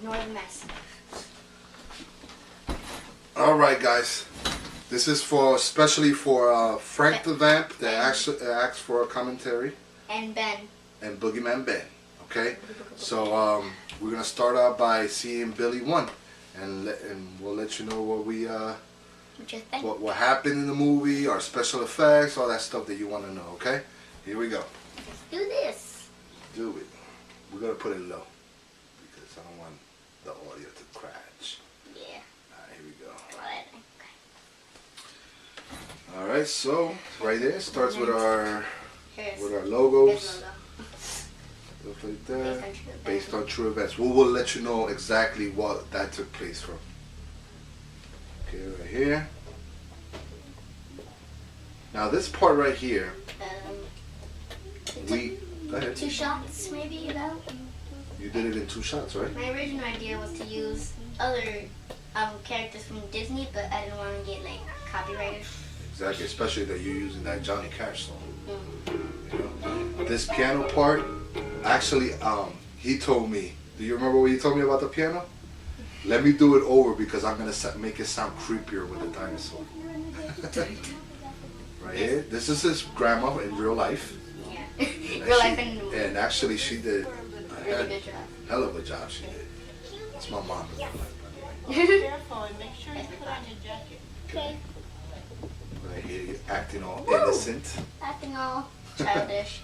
Ignore the mess. Alright guys, this is especially for Frank the Vamp that asked for a commentary. And Ben. And Boogeyman Ben, okay? So we're going to start out by seeing Billie 1 and we'll let you know what we what happened in the movie, our special effects, all that stuff that you want to know, okay? Here we go. Let's do this. Do it. We're going to put it low because I don't want the audio to crash. Yeah. Alright, here we go. Okay. Alright, so right there starts with our logos. Stuff like that. Based on true events. We will let you know exactly what that took place from. Okay, right here. Now this part right here, go ahead. 2 shots maybe about? You did it in 2 shots, right? My original idea was to use other characters from Disney, but I didn't want to get like copyrighted. Exactly, especially that you're using that Johnny Cash song. You know? This piano part, actually, he told me. Do you remember what he told me about the piano? Let me do it over because I'm gonna make it sound creepier with the dinosaur. Right here, this is his grandma in real life. Yeah, real life and in the movie. And actually, she did a really good job. Hell of a job. She did. It's my mom in real life. Careful and make sure you put on your jacket. Okay. Right here, you're acting all innocent. Acting all childish.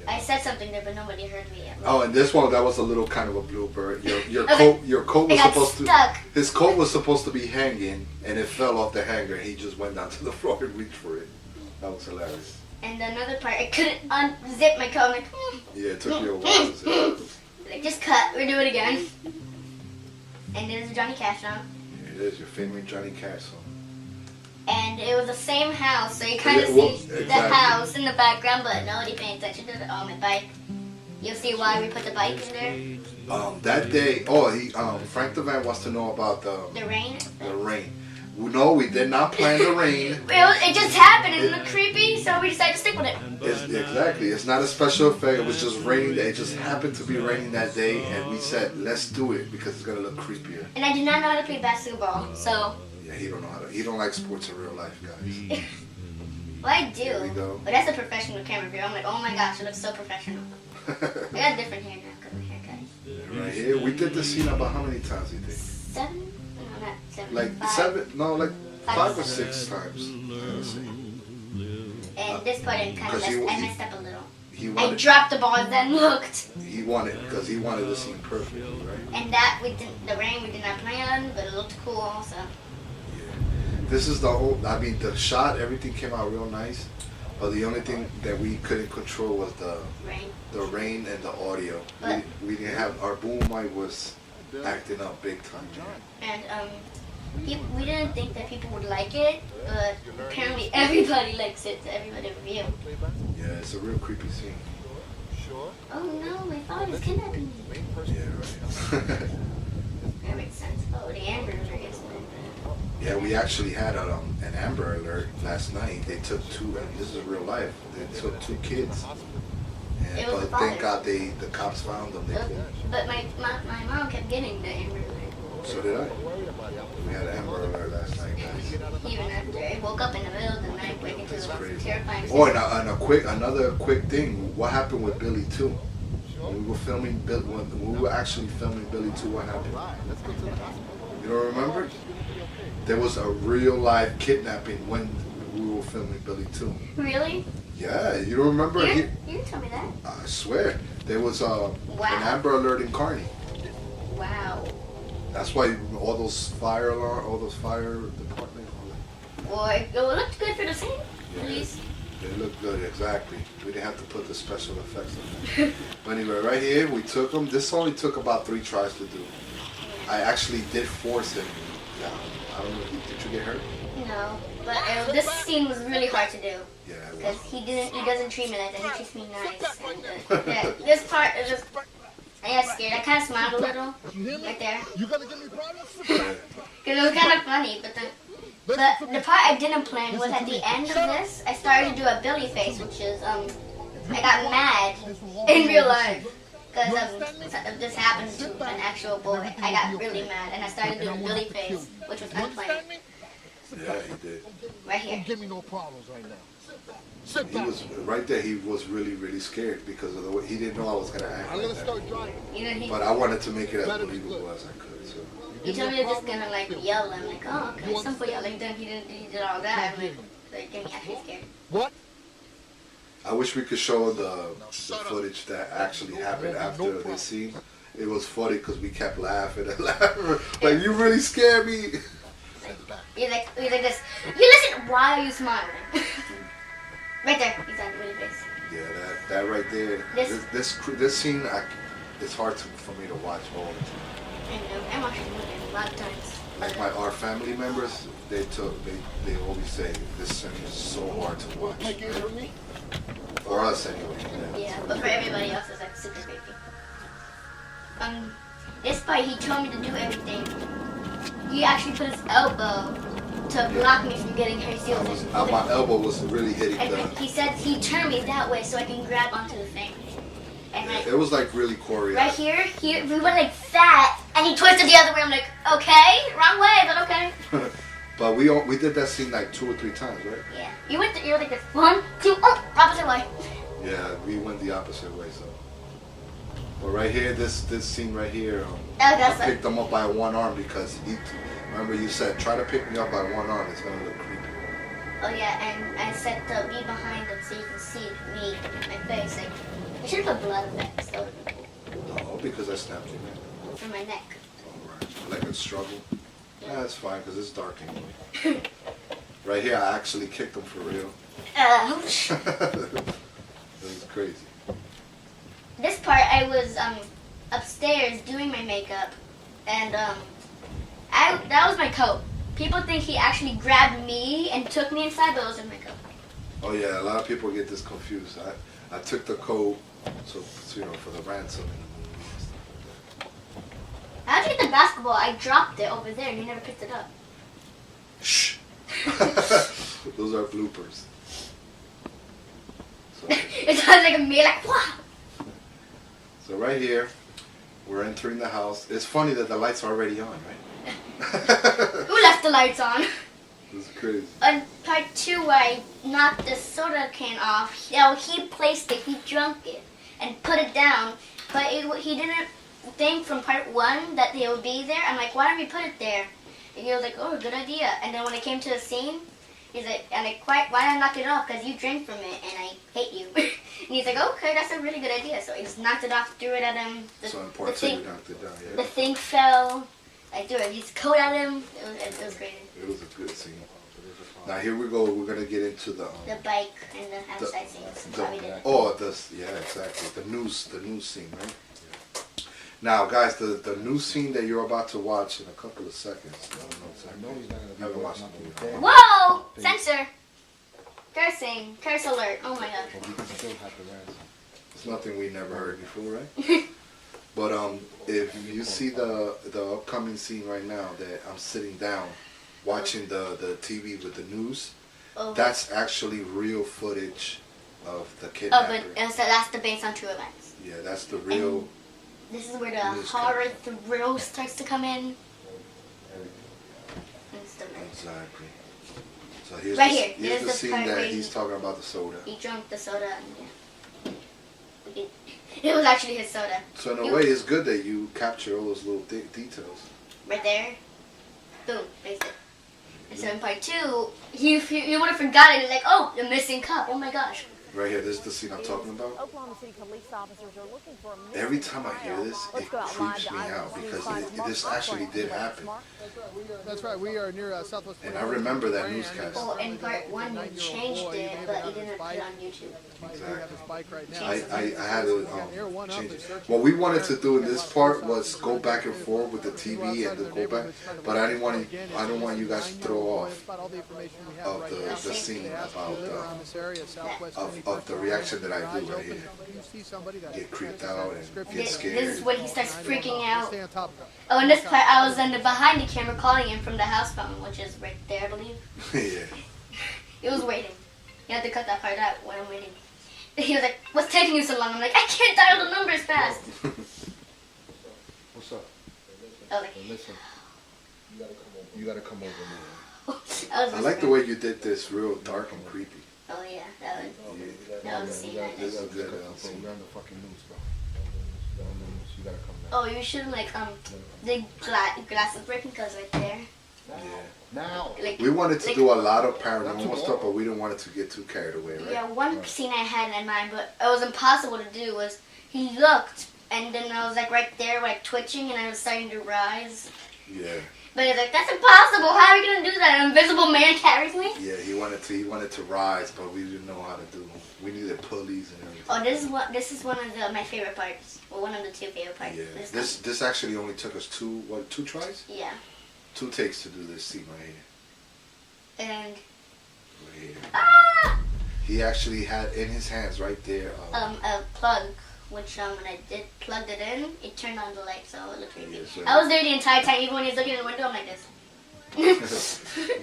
Yeah. I said something there, but nobody heard me. Oh, and this one, that was a little kind of a blooper. Your coat was supposed stuck. His coat was supposed to be hanging, and it fell off the hanger. He just went down to the floor and reached for it. That was hilarious. And another part, I couldn't unzip my coat. I'm like, yeah, it took you a while to zip it. Like, just cut. We'll do it again. And there's a Johnny Cash song. Yeah, it is your favorite Johnny Cash song. And it was the same house, so you kind of see the house in the background, but nobody paying attention to my bike. You'll see why we put the bike in there. That day, Frank the Vamp wants to know about the rain. The rain. No, we did not plan the rain. It just happened and it looked creepy, so we decided to stick with it. Exactly. It's not a special effect. It was just raining. It just happened to be raining that day, and we said, let's do it because it's going to look creepier. And I do not know how to play basketball, so... Yeah, he don't know how to. He don't like sports in real life, guys. Well, I do. There we go. But that's a professional camera view. I'm like, oh my gosh, it looks so professional. I got different hair now because of my haircut. Right here, we did this scene about how many times do you think? 7? No, not 7. Like 5. 7? No, like 5 or 6 times. And this part I kind of messed up a little. I dropped the ball and then looked. He wanted, because he wanted the scene perfectly, right? And that the rain we did not plan, but it looked cool also. This is the whole, the shot, everything came out real nice, but the only thing that we couldn't control was the rain and the audio. We didn't have, our boom mic was acting up big time. And we didn't think that people would like it, but apparently everybody likes it, so everybody review. Yeah, it's a real creepy scene. Oh no, my father is kidnapping me. Yeah, right. That makes sense. Oh, the Amber Alert incident. Yeah, we actually had an Amber Alert last night. They took 2, and this is real life, they took 2 kids. And, but thank God the cops found them. But my mom kept getting the Amber Alert. So did I. We had an Amber Alert last night, guys. Even after I woke up in the middle of the night, waking to the terrifying. Oh, and another quick thing. What happened with Billie 2? When we were filming when we were actually filming Billie 2, what happened? You don't remember? There was a real live kidnapping when we were filming Billie 2. Really? Yeah, you don't remember? You didn't tell me that. I swear. There was an Amber Alert in Kearney. Wow. That's why all those fire department. Well, it looked good for the scene, at least. It looked good, exactly. We didn't have to put the special effects on it. But anyway, right here, we took them. This only took about 3 tries to do. I actually did force him. Yeah. I don't know, did you get hurt? No, but this scene was really hard to do. Yeah, because he doesn't treat me like that. He treats me nice. And, yeah, this part is just, I got scared. I kind of smiled a little right there. You gonna give me problems? Because it was kind of funny, but the part I didn't plan was at the end of this, I started to do a Billie face, which is I got mad in real life. Because this happened to an actual boy. I got really mad and I started doing Billy face, which was unplanned. Yeah, he did. Right here. Don't give me no problems right now. He was right there. He was really, really scared because of the way he didn't know I was gonna act. I'm like gonna that. start driving. You know, But I wanted to make it as believable as I could. So. he told me to just gonna like yell. I'm like, oh, okay, simple yelling. Then he did all that. I'm like getting actually scared. What? I wish we could show the footage that actually happened after this scene. It was funny because we kept laughing and laughing. Like, you really scared me. He's like this. You listen. Why are you smiling? Right there. He's on really face. Yeah, that right there. This scene, it's hard for me to watch all the time. I know. I'm watching the movie a lot of times. Like our family members, they always say this scene is so hard to watch. For us anyway. Yeah, but for everybody else, it's like super creepy. This part, he told me to do everything. He actually put his elbow to block me from getting her seals. My elbow was really hitting and he said he turned me that way so I can grab onto the thing. And like, it was like really choreographed. Right here, we went like that, and he twisted the other way. I'm like, okay, wrong way, but okay. But we did that scene like 2 or 3 times, right? Yeah. You were like this 1, 2, oh, opposite way. Yeah, we went the opposite way, so. But right here, this scene right here, I picked him up by one arm because remember you said, try to pick me up by one arm, it's gonna look creepy. Oh yeah, and I said to be behind him so you can see me, my face. Like, I should have put blood on that, so. Oh, because I snapped your neck. From my neck. Alright, like a struggle. Yeah, that's fine because it's dark anyway. Right here, I actually kicked him for real. Ouch. It was crazy. This part, I was upstairs doing my makeup, and that was my coat. People think he actually grabbed me and took me inside, but it was in my coat. Oh yeah, a lot of people get this confused. I took the coat, so for the ransom in the movie and stuff like that. How'd you get the basketball? I dropped it over there, and you never picked it up. Shh. Those are bloopers. So, It sounds like me, like, what? so right here, we're entering the house. It's funny that the lights are already on, right? Who left the lights on? This is crazy. On part 2, where I knocked the soda can off, he placed it, he drunk it, and put it down. But he didn't think from part 1 that they would be there. I'm like, why don't we put it there? And he was like, oh, good idea. And then when it came to the scene, he's like, why did I knock it off? Because you drank from it, and I hate you. And he's like, okay, that's a really good idea. So he just knocked it off, threw it at him. So in part 2, you knocked it down, yeah. The thing fell. I threw his coat at him. It was great. It was a good scene. Now here we go. We're gonna get into the bike and the outside scenes. Yeah, exactly. The news scene, right? Now, guys, the new scene that you're about to watch in a couple of seconds. I don't know exactly. Never watched the movie. Whoa! Censor. Cursing. Curse alert. Oh my god. It's nothing we never heard before, right? But if you see the upcoming scene right now that I'm sitting down watching the TV with the news, that's actually real footage of the kidnapper. Oh, but so that's the based on true events. Yeah, that's the real. And this is where the horror thrill starts to come in. Exactly. So here's right here's the scene that he's talking about the soda. He drank the soda. And, yeah. It was actually his soda. So in a way, it's good that you capture all those little details. Right there. Boom. Based it. And so in part 2, you would have forgotten. It's like, oh, the missing cup. Oh my gosh. Right here, this is the scene I'm talking about. Oklahoma City police officers are looking for a Every time I hear this, it creeps me out because this actually did happen. That's right. We are near Southwest. And I remember that newscast. Well, in part 1, you changed it, but you didn't put it on YouTube. Exactly. I had to change it. What we wanted to do in this part was go back and forth with the TV and to go back, but I didn't want you guys to throw off of the scene about of the reaction that I do right here. Get creeped out and get scared. This is when he starts freaking out. Oh, in this part, I was behind the camera calling him from the house phone, which is right there, I believe. Yeah. It was waiting. You have to cut that part out when I'm waiting. He was like, "What's taking you so long?" I'm like, "I can't dial the numbers fast." What's up? I was like, Listen, you gotta come over now. I was I like the way you did this, real dark and creepy. Oh yeah, that was scene. This is good. We're on the fucking news, bro. You gotta come back. Oh, you should like the glass is breaking because right there. Yeah. Now. Like, We wanted to do a lot of paranormal stuff, but we didn't want it to get too carried away, right? Yeah, one scene I had in mind, but it was impossible to do. Was he looked, and then I was like right there, like twitching, and I was starting to rise. Yeah. But he's like, "That's impossible. How are you gonna do that? An invisible man carries me?" Yeah, he wanted to rise, but we didn't know how to do. We needed pulleys and everything. Oh, this is one of my favorite parts. Well, one of the 2 favorite parts. Yeah. This actually only took us two tries? Yeah. 2 takes to do this scene right here. And Right here. ah! He actually had in his hands right there. A plug, which when I plugged it in, it turned on the light, so it looked creepy. Yeah, so- I was there the entire time, even when he was looking in the window. I'm like this.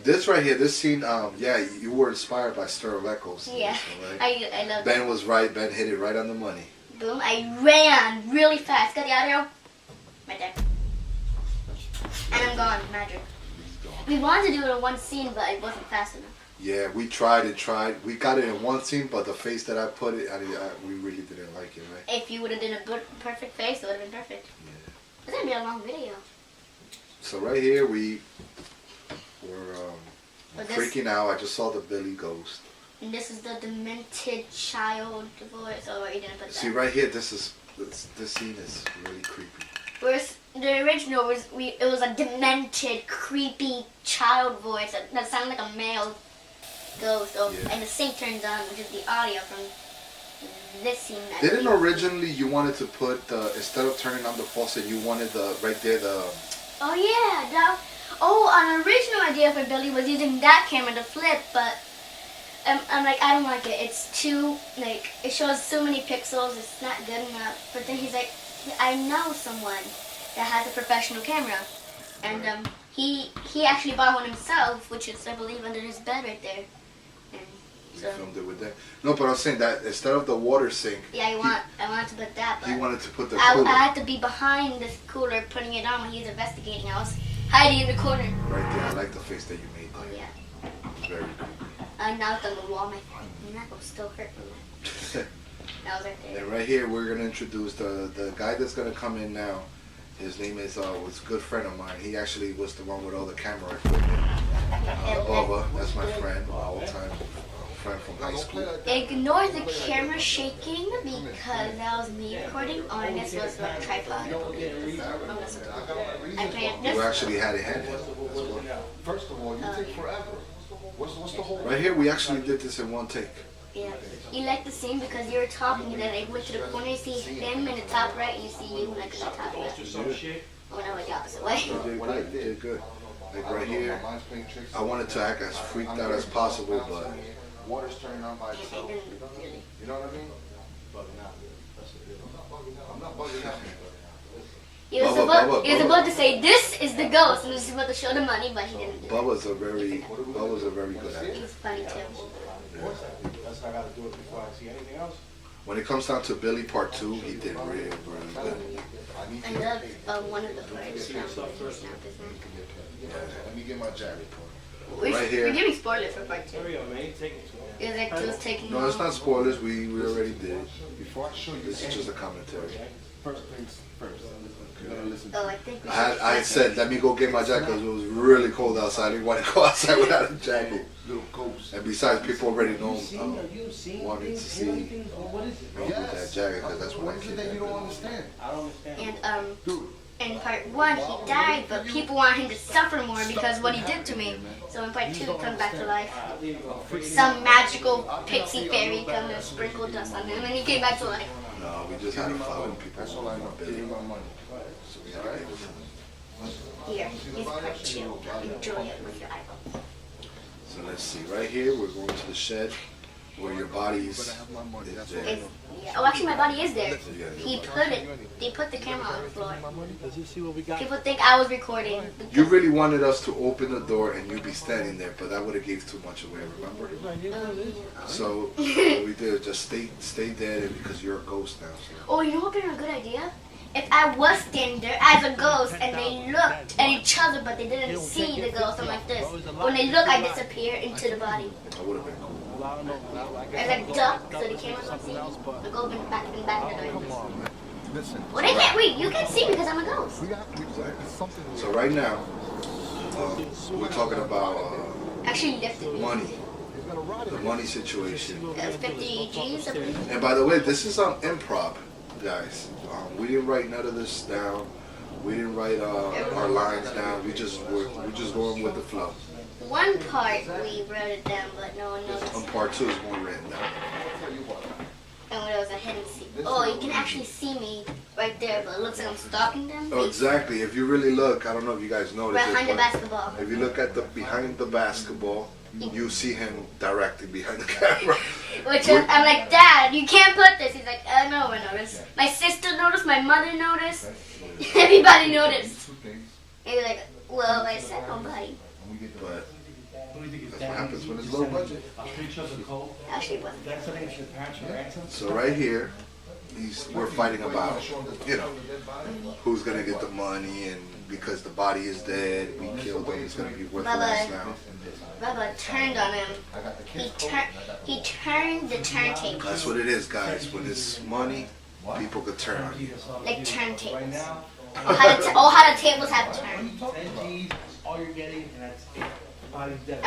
This right here, this scene, yeah, you were inspired by Sterling Echoes. Yeah, Right? I love that. Ben was right. Ben hit it right on the money. Boom! I ran really fast. Got the audio right there, and I'm gone. Magic. He's gone. We wanted to do it in one scene, but it wasn't fast enough. Yeah, we tried and tried. We got it in one scene, but the face that I put it, we really didn't like it, right? If you would have done a perfect face, it would have been perfect. Yeah. It's gonna be a long video. So right here, we're But this- freaking out. I just saw the Billy ghost. And this is the demented child voice. Oh, you didn't put that. See right here, this scene is really creepy. Whereas the original was it was a demented, creepy child voice that sounded like a male ghost. Oh, Yeah. and the sync turns on, which is the audio from this scene. I Didn't believe. originally you wanted to put instead of turning on the faucet, you wanted right there the. Oh yeah, an original idea for Billy was using that camera to flip, but I'm like, I don't like it. It's too like it shows so many pixels. It's not good enough. But then he's like, I know someone that has a professional camera, and he actually bought one himself, which is I believe under his bed right there. And We so filmed it with that. No, but I'm saying that instead of the water sink, yeah, I wanted to put that, but he wanted to put the I cooler had to be behind this cooler putting it on when he was investigating. I was hiding in the corner. right there. I like the face that you made Oh there. yeah. It's very creepy. I knocked on the wall. My neck was still hurting. That was right there. And right here, we're gonna introduce the guy that's gonna come in now. His name is was a good friend of mine. He actually was the one with all the camera equipment. Bubba, that's my friend, my all-time friend from high school. Ignore the camera shaking because that was me recording. Oh, and this was the tripod. I played You this. actually had it handed. That's what. First of all, you take forever. What's the whole? Right here, we actually did this in one take. Yeah. You like the scene because you were talking and then I went to the corner, you see him in the top right and you see you like in the top left. Oh, no, like the opposite way. You did good. Like right here, I wanted to act as freaked out as possible, but Water's turning on by I itself. didn't really. You know what I mean? I'm not bugging out. He was Bubba. about to say, "This is the ghost," and he was about to show the money, but he didn't do it. Bubba's a very good actor. He's funny too. That's how I gotta do it before I see anything else. When it comes down to Billy Part 2, he did really, really good. I love one of the parts. Let me get my jacket. We're Right here. giving spoilers for part 2. Hurry up, man. Take it to him. It was like just taking. No, it's not spoilers. We already did. Before I show you This is just a commentary. first things first. You gotta listen. Oh, I think we I said, let me go get my jacket because it was really cold outside. I didn't want to go outside without a jacket. Little ghost. And besides, people already know You seen wanted to things, see hear me anything? What is it? with that jacket because that's when What I is it came that you don't back. understand? I don't understand. And Dude, in part 1 he died, but people want him to suffer more because what he did to me. So in part 2 he comes back to life. Some magical pixie fairy comes and sprinkle dust on him, and he came back to life. No, we just had to follow people. that's all I know. Give me Billy. my money. So we had to give it to him. Here is part 2. Enjoy it with your iPhone. So let's see. Right here, we're going to the shed. where your body's is there. Yeah. Oh, actually, my body is there. Yeah. They put the camera on the floor. People think I was recording. You really wanted us to open the door and you be standing there, but that would have gave too much away, remember? So what we did was just stay dead, and because you're a ghost now. So. Oh, you know what would be a good idea? If I was standing there as a ghost and they looked at each other but they didn't see the ghost, I'm like this. When they look, I disappear into the body. That would have been cool. As a duck, so the cameras don't see me. I go back in the door. Well, they can't read. You can see me because I'm a ghost. So right now, we're talking about Actually lifted me. money. The money situation. 50 G's. And by the way, this is on improv, guys. We didn't write none of this down. We didn't write our lines down. We're just going with the flow. One part we wrote it down, but no one noticed. On part 2 is more written down. And when it was a hidden scene. Oh, you can actually see me right there, but it looks like I'm stalking them. Oh, exactly. If you really look, I don't know if you guys noticed Behind it, the basketball. if you look at the behind the basketball, you see him directly behind the camera. Which I'm like, Dad, you can't put this. He's like, no one noticed. My sister noticed, my mother noticed, everybody noticed. And he's like, well, I said nobody. But that's what happens when it's low budget. Actually, it wasn't. So right here, we're fighting about, who's gonna get the money, and because the body is dead, we killed him. It's gonna be worthless now. Baba turned on him. He turned the turntable. That's what it is, guys. When it's money, people could turn on you. Like turntables. How the tables have turned. All you're getting, and that's it. The body's dead. I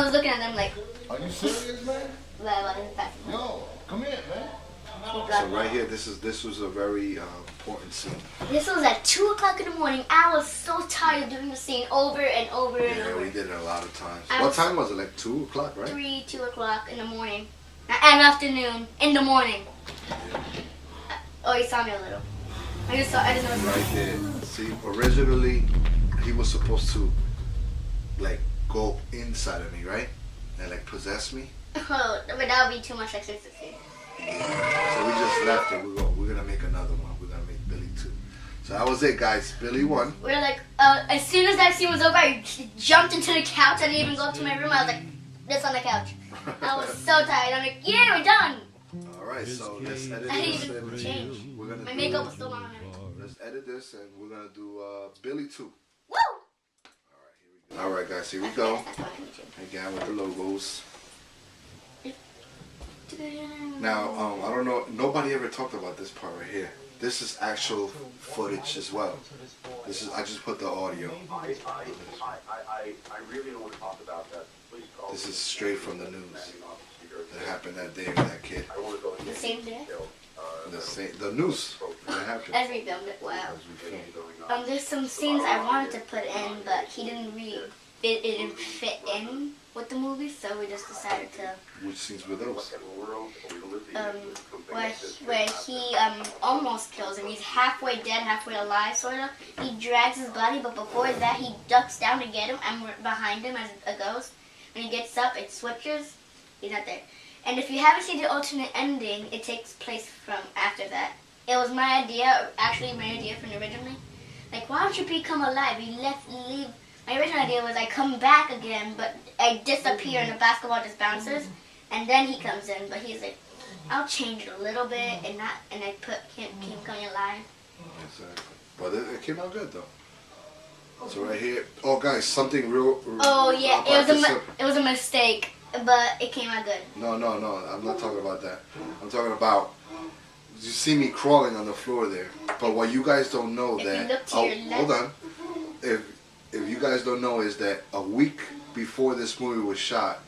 was looking at them like, Are you serious, man? Yo, come here, man. So right here, this was a very important scene. This was at 2 o'clock in the morning. I was so tired of doing the scene over and over and Yeah, over. we did it a lot of times. What time was it? Like 2 o'clock, right? 2 o'clock in the morning. And afternoon. In the morning. Oh, you saw me a little. I just noticed. Right there. See, originally, he was supposed to, like, go inside of me, right? And, like, possess me. Oh, but that would be too much ecstasy. Yeah. So we just left it. We're gonna make another one. We're gonna make Billy 2. So that was it, guys. Billy 1. We were like, as soon as that scene was over, I jumped into the couch. I didn't even go to my room. I was like, this on the couch. I was so tired. I'm like, yeah, we're done. All right, so let's edit I this. didn't even change. We're gonna My do, makeup was still on. let's edit this, and we're gonna do Billy 2. Woo! All right, guys, here we go. Again with the logos. Now, I don't know. Nobody ever talked about this part right here. This is actual footage as well. I just put the audio. I really don't want to talk about that. Please call. This is straight from the news. That happened that day with that kid. The same day? The news. That happened. As we filmed it, wow. There's some scenes I wanted to put in, but he didn't really it didn't fit in with the movie, so we just decided to. Which scenes were those? Where he almost kills him. He's halfway dead, halfway alive, sort of. He drags his body, but before that, he ducks down to get him. I'm behind him as a ghost. When he gets up, it switches. He's not there. And if you haven't seen the alternate ending, it takes place from after that. It was my idea, actually my idea from originally. Like, why don't you become alive? Leave. My original idea was I come back again, but I disappear and the basketball just bounces, and then he comes in. But he's like, I'll change it a little bit, and I put him coming alive. Exactly. But it came out good though. So right here, oh guys, something real. Oh yeah, it was a mistake, but it came out good. No, I'm not talking about that. I'm talking about. You see me crawling on the floor there, but what you guys don't know If that. you look to your left. Hold on. If you guys don't know is that a week before this movie was shot,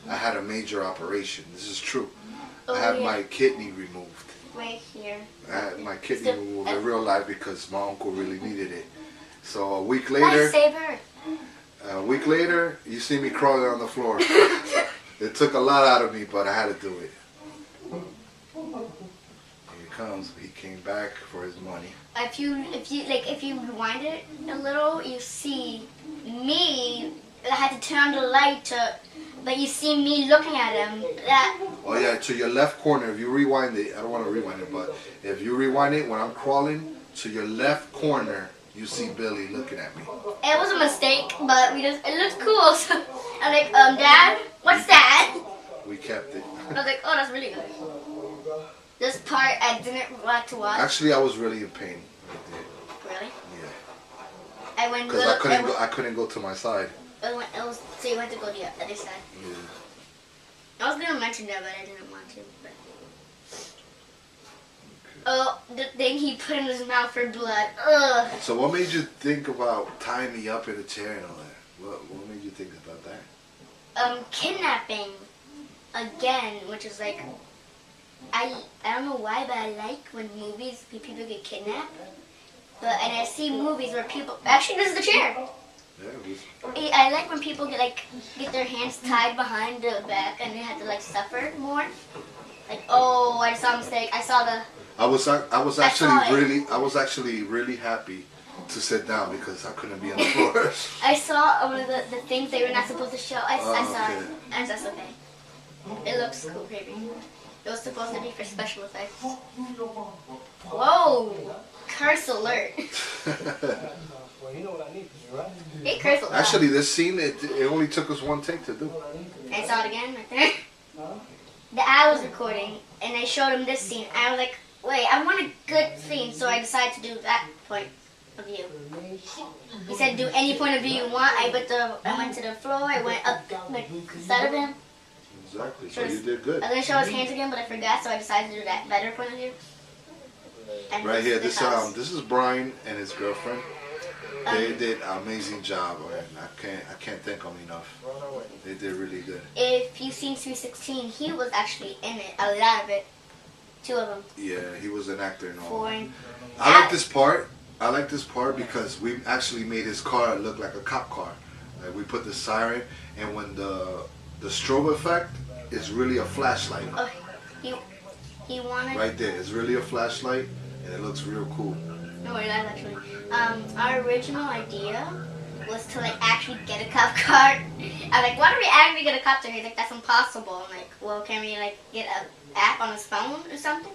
I had a major operation. This is true. I had my kidney removed. Right here. I had my kidney removed in real life because my uncle really needed it. So a week later, you see me crawling on the floor. It took a lot out of me, but I had to do it. Here he comes. He came back for his money. If you rewind it a little, you see me. I had to turn on the light but you see me looking at him. That. Oh yeah, to your left corner. If you rewind it, I don't want to rewind it, but if you rewind it when I'm crawling to your left corner, you see Billy looking at me. It was a mistake, but it looks cool. So I'm like, Dad, what's that? We kept it. I was like, oh, that's really good. This part I didn't like to watch. Actually, I was really in pain right there. Really? Yeah. I went. Because I couldn't go to my side. So you went to go to the other side. Yeah. I was gonna mention that, but I didn't want to. But. Oh, the thing he put in his mouth for blood. Ugh. So what made you think about tying me up in a chair and all that? What made you think about that? Kidnapping. Again, which is like, I don't know why, but I like when people get kidnapped. And I see movies where people, actually this is the chair. Yeah, I like when people get their hands tied behind the back and they have to like suffer more. Like, oh, I saw a mistake. I saw the. I was actually really happy to sit down because I couldn't be on the floor. I saw one of the things they were not supposed to show. I saw it, and that's okay. It looks cool, baby. It was supposed to be for special effects. Whoa! Curse alert. Hey, curse alert. Actually, this scene, it only took us one take to do. I saw it again right there. I was recording, and I showed him this scene. I was like, wait, I want a good scene, so I decided to do that point of view. He said, do any point of view you want. I went to the floor, I went up the side of him. Exactly, so you did good. I was going to show his hands again, but I forgot, so I decided to do that better point of view. And right here, this is Brian and his girlfriend. They did an amazing job, and I can't thank them enough. They did really good. If you've seen 316, he was actually in it, a lot of it. 2 of them. Yeah, he was an actor and all. 4. I like this part. I like this part because we actually made his car look like a cop car. Like we put the siren, and when the strobe effect is really a flashlight. Oh, he wanted. Right there, it's really a flashlight, and it looks real cool. No, it is actually. Our original idea was to like actually get a cop car. I'm like, why don't we actually get a cop car? He's like, that's impossible. I'm like, well, can we like get an app on his phone or something?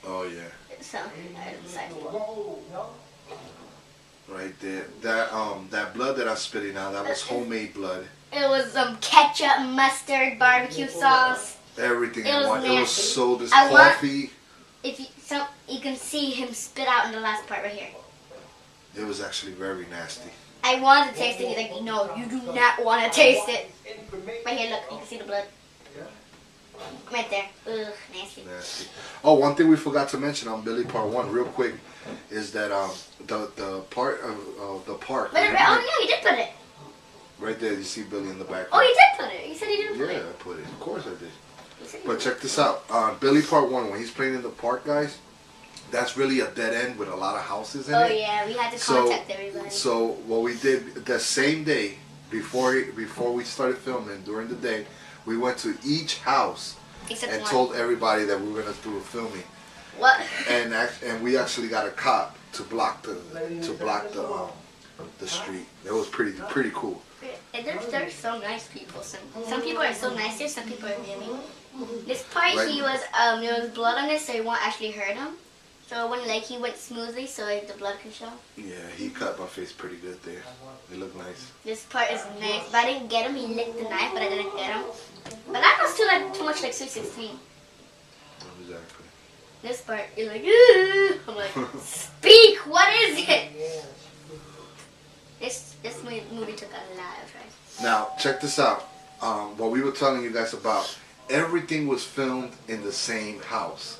Oh yeah. So I decided. Right there, that blood that I spitting out, that was homemade blood. It was ketchup, mustard, barbecue sauce. Everything in one. It was so this coffee. You can see him spit out in the last part right here. It was actually very nasty. I wanted to taste it. He's like, no, you do not want to taste it. Right here, look, you can see the blood. Right there. Ugh, nasty. Oh, one thing we forgot to mention on Billy Part 1, real quick, is that the part of the park. But yeah, you did put it. Right there, you see Billy in the back. Oh, you did put it. You said you didn't put it. Yeah, I put it. Of course I did. But check this out. Billy Part 1, when he's playing in the park, guys, that's really a dead end with a lot of houses in it. Oh, yeah. We had to contact everybody. So what we did the same day, before we started filming, during the day, we went to each house and told everybody that we were going to do a filming. What? And we actually got a cop to block the street. It was pretty cool. They're so nice people. Some people are so nice here, some people are really. This part he was there was blood on it, so it won't actually hurt him. So when he went smoothly, so the blood can show. Yeah, he cut my face pretty good there. It looked nice. This part is nice. But I didn't get him. He licked the knife, but I didn't get him. But that was too much like 616. Exactly. This part, you're like, ugh. I'm like, speak. What is it? This movie took a lot of tries. Now check this out. What we were telling you guys about, everything was filmed in the same house.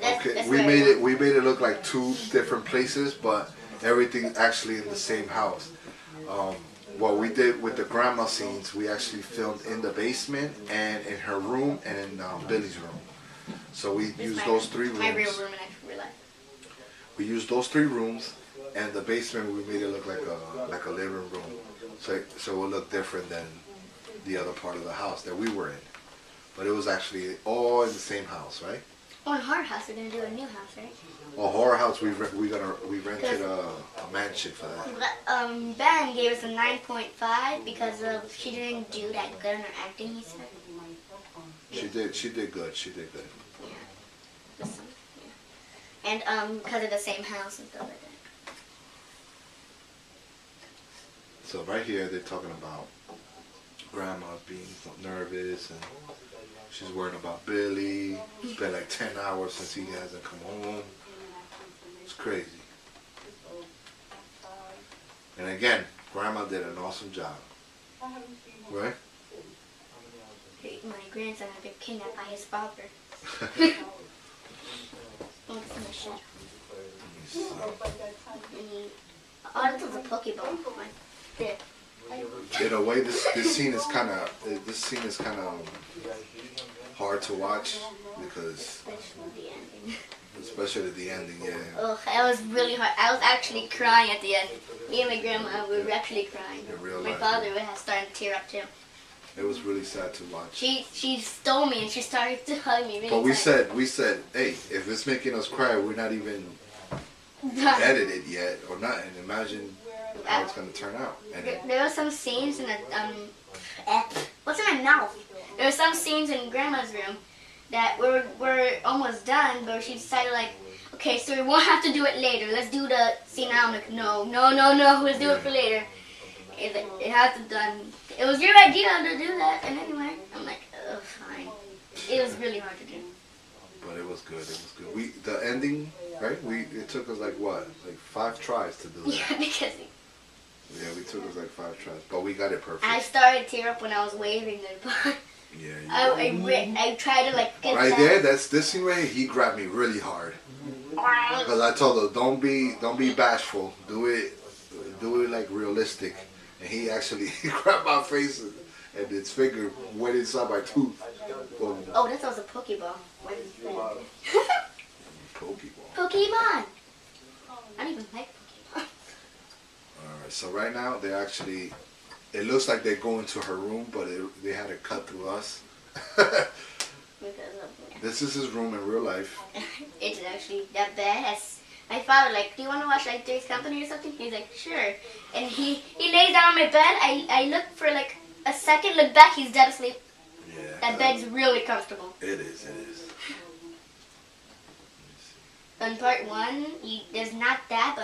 Okay, we made it look like 2 different places, but everything actually in the same house. What we did with the grandma scenes, we actually filmed in the basement and in her room and in Billy's room. So we used those 3 rooms. My real room in real life. We used those 3 rooms, and the basement we made it look like a living room. So it would look different than the other part of the house that we were in. But it was actually all in the same house, right? On Horror House, we're gonna do a new house, right? Oh, Horror House, we rented a mansion for that. But, Ben gave us a 9.5 because she didn't do that good in her acting, he said. She did good. Yeah. This one, yeah. And because of the same house and stuff like that. So right here, they're talking about Grandma being so nervous and she's worrying about Billy. It's been like 10 hours since he hasn't come home. It's crazy. And again, Grandma did an awesome job. Right? My grandson had been kidnapped by his father. Oh, it's in the shed. Oh, this was a Pokeball. There. In a way, this scene is kind of hard to watch because especially the ending, yeah. Oh, it was really hard. I was actually crying at the end. Me and my grandma were actually crying. My father was starting to tear up too. It was really sad to watch. She stole me and she started to hug me. Really But we tight. said, hey, if it's making us cry, we're not even edited yet or nothing. Imagine how it's gonna turn out. And there were some scenes in the what's in my mouth? There were some scenes in Grandma's room that were almost done, but she decided like, okay, so we won't have to do it later. Let's do the scene now. I'm like, no. Let's do it for later. It has to be done. It was your idea to do that, and anyway, I'm like, oh, fine. It was really hard to do. But it was good. The ending, right? It took us like 5 tries to do that. Yeah, because we took us like 5 tries, but we got it perfect. I started to tear up when I was waving the bar. Yeah. I tried to like get right that. there. That's this scene right here. He grabbed me really hard because I told her, don't be bashful. Do it like realistic. And he actually grabbed my face and his finger went inside my tooth. Oh, this was a Pokeball. Pokeball. Pokemon! I don't even like Pokemon. Alright, so right now they're actually, it looks like they're going to her room, but they had to cut through us. This is his room in real life. It's actually that bad. My father like, do you want to watch like Three's Company or something? He's like, sure. And he lays down on my bed. I look for like a second, look back, he's dead asleep. Yeah. That bed's really comfortable. It is. On part 1, there's not that,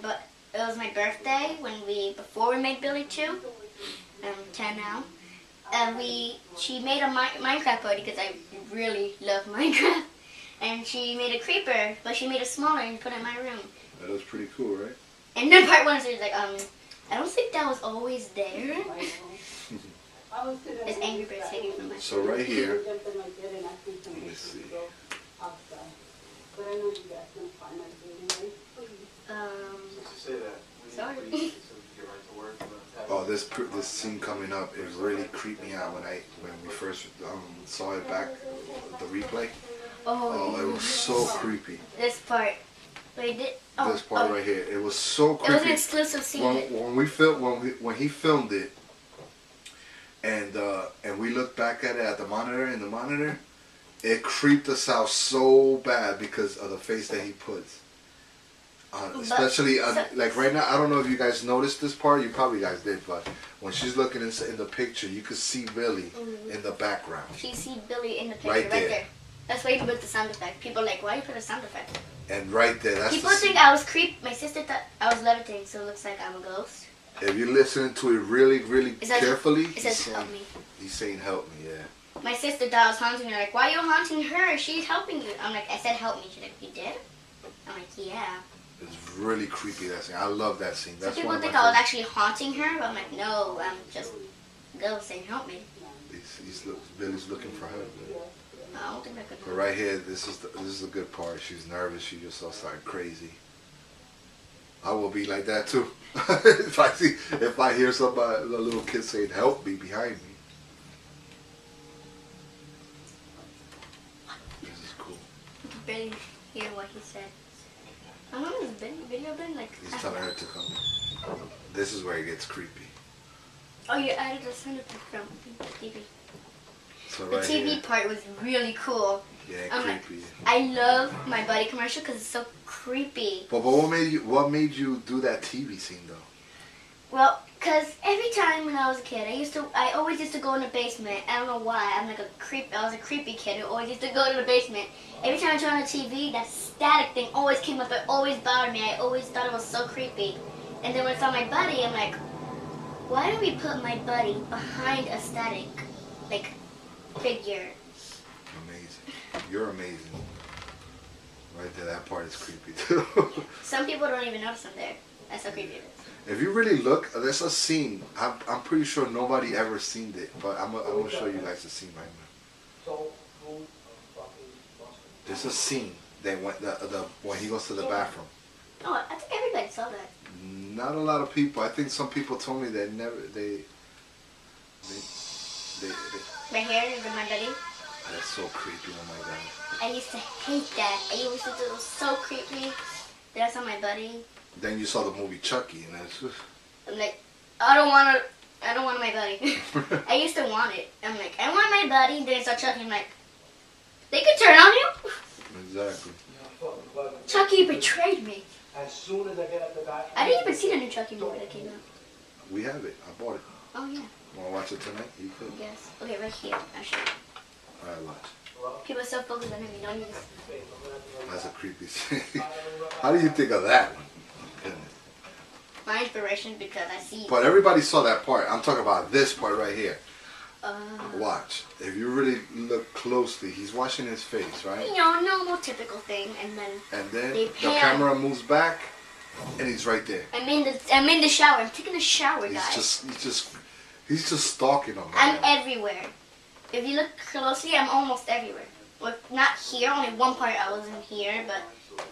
but it was my birthday before we made Billy 2. I'm 10 now. She made a Minecraft party because I really love Minecraft. And she made a creeper, but she made it smaller and put it in my room. That was pretty cool, right? And then part 1 is like, I don't think that was always there. This Angry Birds taking from my So right here, let me see. Sorry. Oh, this scene coming up, it really creeped me out when we first saw it back, the replay. Oh, it was so creepy. This part. This part right here, it was so creepy. It was an exclusive scene. When he filmed it, and we looked back at it at the monitor, it creeped us out so bad because of the face that he puts. Especially like right now, I don't know if you guys noticed this part. You probably guys did, but when she's looking in the picture, you could see Billy in the background. She see Billy in the picture Right there. That's why you put the sound effect. People are like, why you put a sound effect? And right there, that's people think I was creep. My sister thought I was levitating, so it looks like I'm a ghost. If you're listening to it really, really carefully, it says help me. He's saying help me, yeah. My sister thought I was haunting her. Like, why are you haunting her? She's helping you. I'm like, I said help me. She's like, you did? I'm like, yeah. It's really creepy, that scene. I love that scene. That's Some people one of think my I was favorites. actually haunting her, but I'm like, no, I'm just a ghost saying help me. Billy's looking for help. Man. I don't think I could. But right here, this is the good part. She's nervous. She just started crazy. I will be like that too. if I hear somebody, a little kid saying "help me" behind me. This is cool. You can barely hear what he said. How long has the video been? Like. He's telling her to come. This is where it gets creepy. Oh, you added a sound effect from the TV. So The right TV here, part was really cool. I'm creepy. like, I love My Buddy commercial because it's so creepy. But what made you do that TV scene though? Well, because every time when I was a kid, I always used to go in the basement. I don't know why. I was a creepy kid who always used to go to the basement. Every time I turned on the TV, that static thing always came up. It always bothered me. I always thought it was so creepy. And then when I saw My Buddy, I'm like, why don't we put My Buddy behind a static, like, figure? Amazing. You're amazing. Right there, that part is creepy too. Some people don't even notice I'm there. That's how creepy it is. If you really look, there's a scene. I'm pretty sure nobody ever seen it, but I'm gonna show you guys the scene right now. There's a scene that when he goes to the bathroom. Oh, I think everybody saw that. Not a lot of people. I think some people told me they never they. My hair is in My Buddy. That's so creepy. Oh my god. I used to hate that. I used to think it was so creepy. Then I saw My Buddy. Then you saw the movie Chucky, and that's. I'm like, I don't want My Buddy. I used to want it. I'm like, I want My Buddy. Then I saw Chucky. I'm like, they could turn on you. Exactly. Chucky betrayed me. As soon as I get up the back. I didn't even see the new Chucky movie that came out. We have it. I bought it. Oh yeah. Want to watch it tonight? You could. Yes. Okay, right here. Actually, Alright, watch. people are so focused on him. You don't use. That's a creepy scene. How do you think of that one? Goodness. My inspiration because I see. But everybody saw that part. I'm talking about this part right here. Watch. If you really look closely, he's washing his face, right? You know, normal, typical thing, and then the camera moves back, and he's right there. I'm in the shower. I'm taking a shower, guys. He's just stalking him. I'm everywhere. If you look closely, I'm almost everywhere. Well, not here. Only one part I was in here, but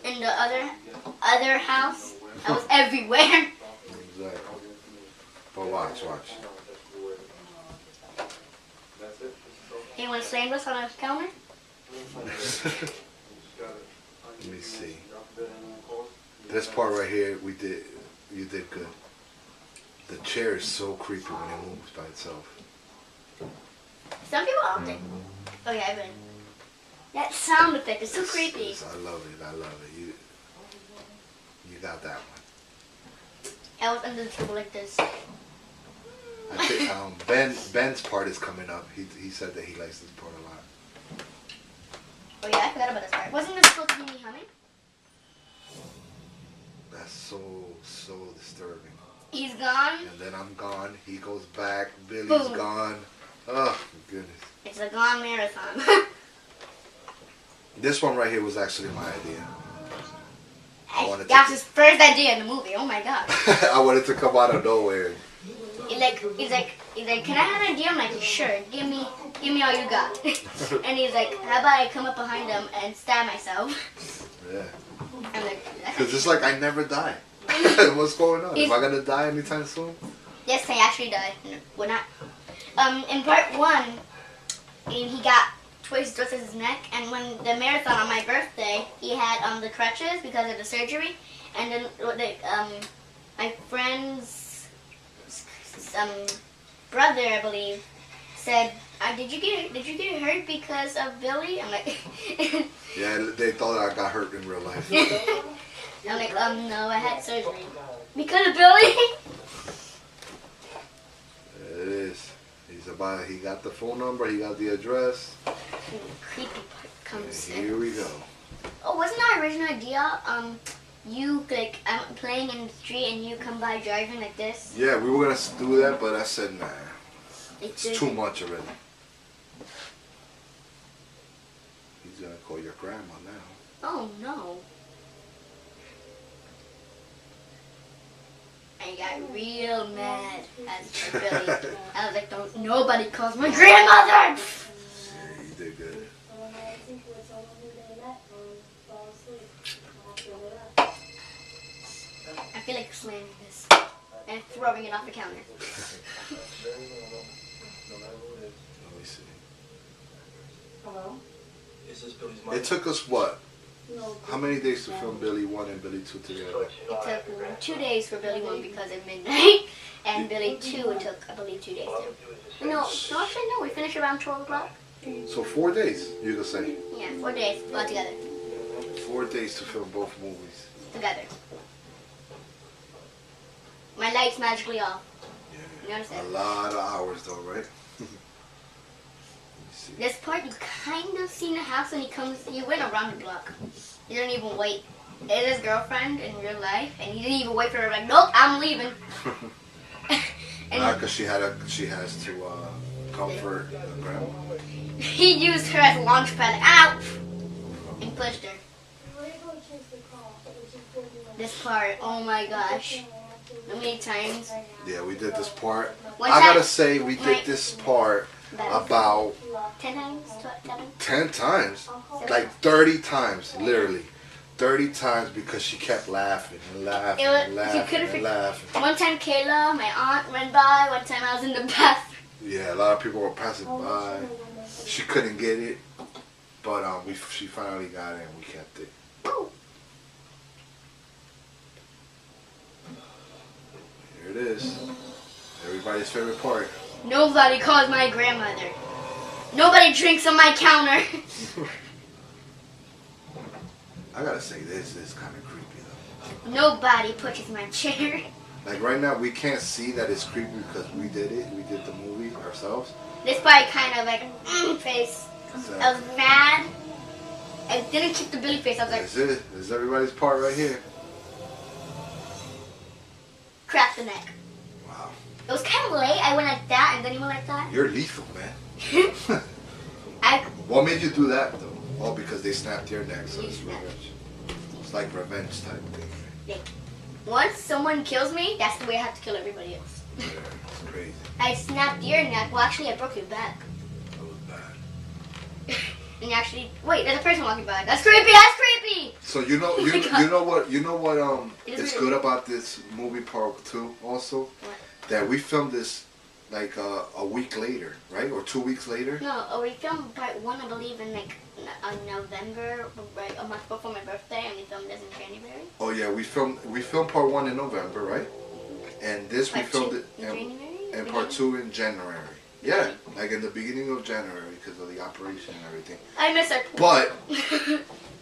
in the other house, I was everywhere. Exactly. But watch. You want to slam this on a counter? Let me see. This part right here, you did good. The chair is so creepy when it moves by itself. Some people don't think. Okay, I've been. That sound effect is so creepy. I love it. You got that one. I was under the table like this. I think Ben's part is coming up. He said that he likes this part a lot. Oh yeah, I forgot about this part. Wasn't this supposed to be me humming? That's so disturbing. He's gone. And then I'm gone. He goes back. Billy's Boom. gone. Oh goodness. It's a gone marathon. This one right here was actually my idea. That's his first idea in the movie. Oh my god. I wanted to come out of nowhere. He's like, can I have an idea? I'm like, sure. Give me all you got. And he's like, how about I come up behind him and stab myself? Yeah. I'm like, because it's like I never die. What's going on? Am I gonna die anytime soon? Yes, I actually died. No, we're not. In part 1, he got twisted his neck, and when the marathon on my birthday, he had the crutches because of the surgery, and then my friend's brother, I believe, said, "Did you get hurt because of Billy?" I'm like, yeah, they thought I got hurt in real life. I'm like, no, I had surgery because of Billy. It is. He got the phone number. He got the address. Creepy part comes in. Here we go. Oh, wasn't our original idea? You I'm playing in the street and you come by driving like this. Yeah, we were gonna do that, but I said nah. It's too much already. He's gonna call your grandma now. Oh no. I got real mad at Billy. I was like, don't nobody calls my grandmother! Yeah, you did good. I feel like slamming this and throwing it off the counter. Let me see. Hello? Is this Billy's mom? It took us what? No. How many days to film Billy 1 and Billy 2 together? It took 2 days for Billy 1 because of midnight, and Billy 2 it took, I believe, 2 days too. No, actually no, we finished around 12 o'clock. So 4 days, you could say. Yeah, 4 days all together. 4 days to film both movies. Together. My lights magically off. You A understand? lot of hours though, right? This part you kind of see in the house when he went around the block. He didn't even wait. It's his girlfriend in real life, and he didn't even wait for her. Like, nope, I'm leaving. Because she has to comfort the grandma. He used her as a launch pad. Ow! And pushed her. This part, oh my gosh. How many times? Yeah, we did this part. One I time- gotta say, we did this part about 10 times? 7? 10 times. Like 30 times, literally. 30 times because she kept laughing and laughing and laughing and laughing. One time Kayla, my aunt, went by. One time I was in the bathroom. Yeah, a lot of people were passing by. She couldn't get it, but she finally got it and we kept it. Ooh. Here it is. Everybody's favorite part. Nobody calls my grandmother. Nobody drinks on my counter. I gotta say, this is kind of creepy though. Nobody pushes my chair. Like right now, we can't see that it's creepy because we did it. We did the movie ourselves. This part kind of like face. So, I was mad. I didn't keep the Billy face. I was like, this is it. This is everybody's part right here. crack the neck. Wow. It was kind of late. I went like that, and then he went like that. You're lethal, man. I What made you do that though? Oh, because they snapped your neck, so You it's snapped. revenge. It's like revenge type thing. once someone kills me, that's the way I have to kill everybody else. Yeah, it's crazy. I snapped your neck. Well, actually, I broke your back. That was bad. And you actually, wait, there's a person walking by. That's creepy. That's creepy. So you know Oh my God. you know what It is is really- good about this movie part 2 also? What? That we filmed this like a week later, right? Or 2 weeks later? No, we filmed part 1, I believe, in like November, right, a month before my birthday, and we filmed this in January. Oh yeah, we filmed part 1 in November, right? And this we Part filmed 2 it in January. and part 2 in January. Yeah, like in the beginning of January because of the operation and everything. I miss her. But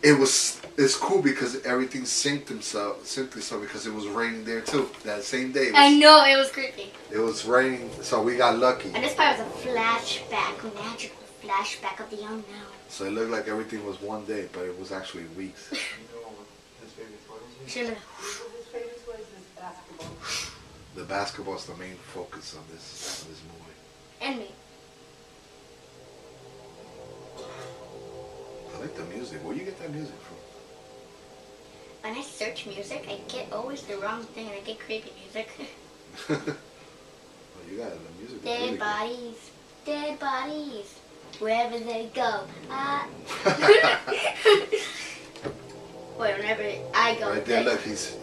it's cool because everything synced itself because it was raining there too. That same day. I know, it was creepy. It was raining, so we got lucky. And this part was a flashback, a magical flashback of the unknown. So it looked like everything was one day, but it was actually weeks. Should've- His favorite toy is basketball. The basketball is the main focus of this movie. And me. I like the music. Where you get that music from? When I search music, I get always the wrong thing, and I get creepy music. Oh, you got the music. is really Dead good. bodies, dead bodies, wherever they go. Wait, whenever I go. Right there, look, he's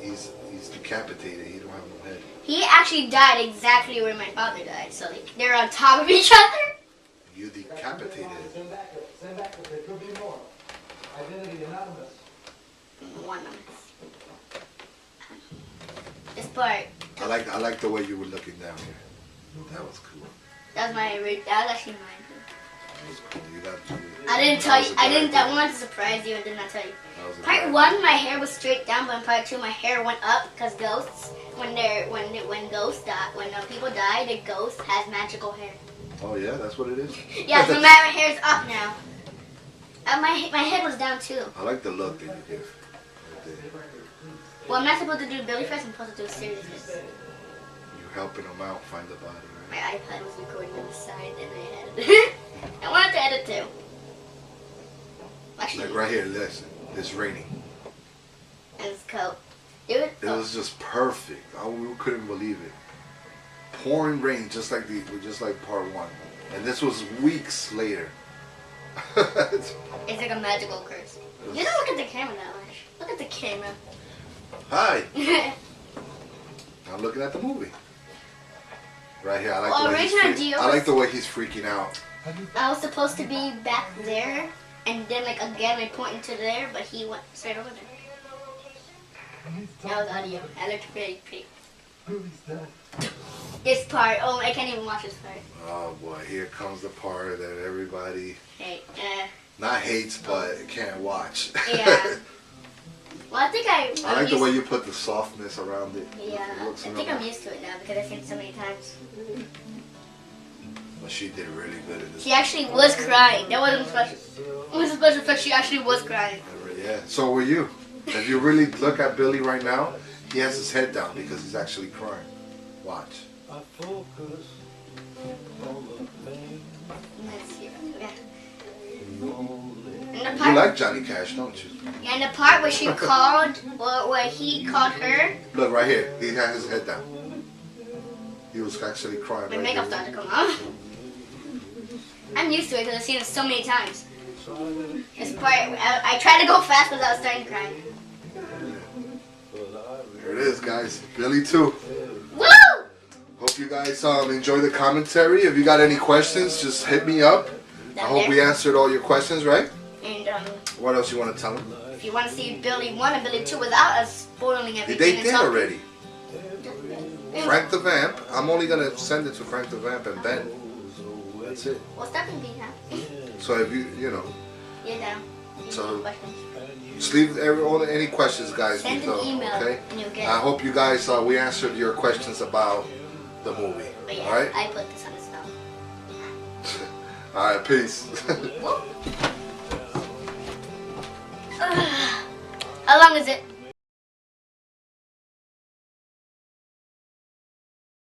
decapitated. He don't have no head. He actually died exactly where my father died, so like, they're on top of each other. You decapitated him. Send back, there could be more. Identity anonymous. One of us. This part, I like the way you were looking down here. That was cool. that was actually mine. That was cool. You got to. I didn't tell you. I wanted to surprise you and did not tell you. Part 1, my hair was straight down, but in part 2, my hair went up because ghosts, when ghosts die, when people die, the ghost has magical hair. Oh yeah, that's what it is. Yeah, so my hair's up now. My head was down too. I like the look that you give. Right there. Well, I'm not supposed to do Billy first. I'm supposed to do seriousness. You're helping them out find the body, My right? iPad was recording on the side, and I edited. I wanted to edit too. Actually, Like right here, listen. It's raining. and this coat. Dude, It was just perfect. We couldn't believe it. Pouring rain, just like part 1, and this was weeks later. it's like a magical curse. You don't look at the camera that much. Look at the camera. Hi. I'm looking at the movie. Right here, I like Well, the way he's original freaking. deal I like was- the way he's freaking out. I was supposed to be back there, and then like again I pointed to there, but he went straight over there. That was audio. I looked pretty. This part. Oh, I can't even watch this part. Oh boy, here comes the part that everybody Hey, not hates but can't watch. yeah. Well, I think I like the used- way you put the softness around it. Yeah, It I looks think real I'm nice. used to it now because I've seen it so many times. But she did really good in this. She actually was crying. That wasn't special. It was a special effect. She actually was crying. Yeah. So were you. If you really look at Billy right now, he has his head down because he's actually crying. Watch. Let's see. Yeah. And the You part, like Johnny Cash, don't you? and the part where she called, where he called her, Look right here. He had his head down. He was actually crying my right makeup there. started to come off. I'm used to it because I've seen it so many times. This part, I tried to go fast because I was starting to cry. There it is, guys. Billy 2. Woo! Hope you guys enjoy the commentary. If you got any questions, just hit me up. I hope we answered all your questions, right? And What else you want to tell them? if you want to see Billy 1 and Billy 2 without us spoiling everything, They and did talking- already. Frank the Vamp. I'm only going to send it to Frank the Vamp and Ben. That's it. Well, stop and be now. So if you know, You're down. You So- need questions. just leave any questions, guys. Send an below, email okay? and you'll get I it. hope you guys, we answered your questions about the movie. But yeah, All right? I put this on the stone. All right, peace. How long is it?